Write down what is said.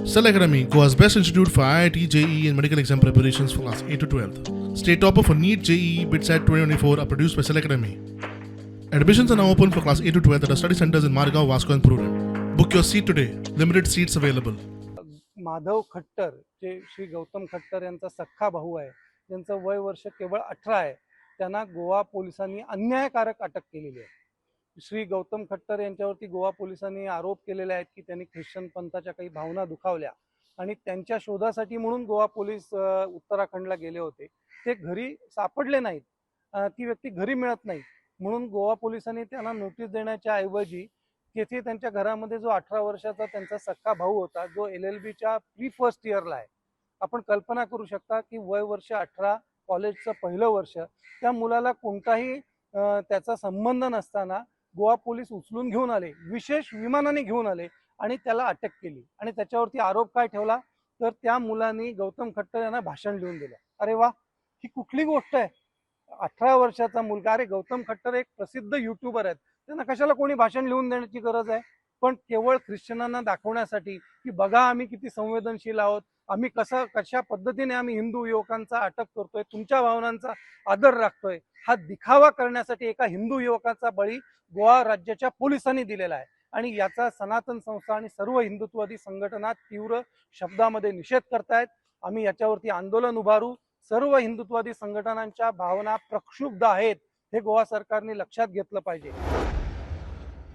Cell Academy, Goa's best institute for IIT, JEE, and medical exam preparations for class 8 to 12th. State topper for NEET, JEE, BITSAT 2024 are produced by Cell Academy. Admissions are now open for class 8 to 12th at our study centers in Margao, Vasco, and Purur. Book your seat today. Limited seats available. Madhav Khattar जे श्री गौतम खट्टर यांचा सख्खा भाऊ आहे, ज्यांचं वय वर्ष केवळ 18 आहे, त्यांना गोवा पोलिसांनी अन्यायकारक अटक केलेली आहे. श्री गौतम खट्टर यांच्यावरती गोवा पोलिसांनी आरोप केलेले आहेत की त्यांनी ख्रिश्चन पंथाच्या काही भावना दुखावल्या आणि त्यांच्या शोधासाठी म्हणून गोवा पोलीस उत्तराखंडला गेले होते. ते घरी सापडले नाहीत, ती व्यक्ती घरी मिळत नाही, म्हणून गोवा पोलिसांनी त्यांना नोटीस देण्याच्या ऐवजी तेथे त्यांच्या घरामध्ये जो 18 वर्षाचा त्यांचा सख्खा भाऊ होता, जो LLBच्या प्री फर्स्ट इयरला आहे. आपण कल्पना करू शकता की वय वर्ष 18, कॉलेजचं पहिलं वर्ष, त्या मुलाला कोणताही त्याचा संबंध नसताना गोवा पोलीस उचलून घेऊन आले, विशेष विमानाने घेऊन आले आणि त्याला अटक केली. आणि त्याच्यावरती आरोप काय ठेवला तर त्या मुलांनी गौतम खट्टर यांना भाषण लिहून दिलं. अरे वा, ही कुठली गोष्ट आहे? 18 वर्षाचा मुलगा. अरे गौतम खट्टर एक प्रसिद्ध युट्यूबर आहेत, त्यांना कशाला कोणी भाषण लिहून देण्याची गरज आहे? पण केवळ ख्रिश्चनांना दाखवण्यासाठी की बघा आम्ही किती संवेदनशील आहोत, आम्ही कशा पद्धतीने आम्ही हिंदू युवकांचा अटक करतोय, तुमच्या भावनांचा आदर राखतोय, हा दिखावा करण्यासाठी एका हिंदू युवकाचा बळी गोवा राज्याच्या पोलिसांनी दिलेला आहे. आणि याचा सनातन संस्था आणि सर्व हिंदुत्ववादी संघटना तीव्र शब्दामध्ये निषेध करतायत. आम्ही याच्यावरती आंदोलन उभारू. सर्व हिंदुत्ववादी संघटनांच्या भावना प्रक्षुब्ध आहेत, हे गोवा सरकारने लक्षात घेतलं पाहिजे.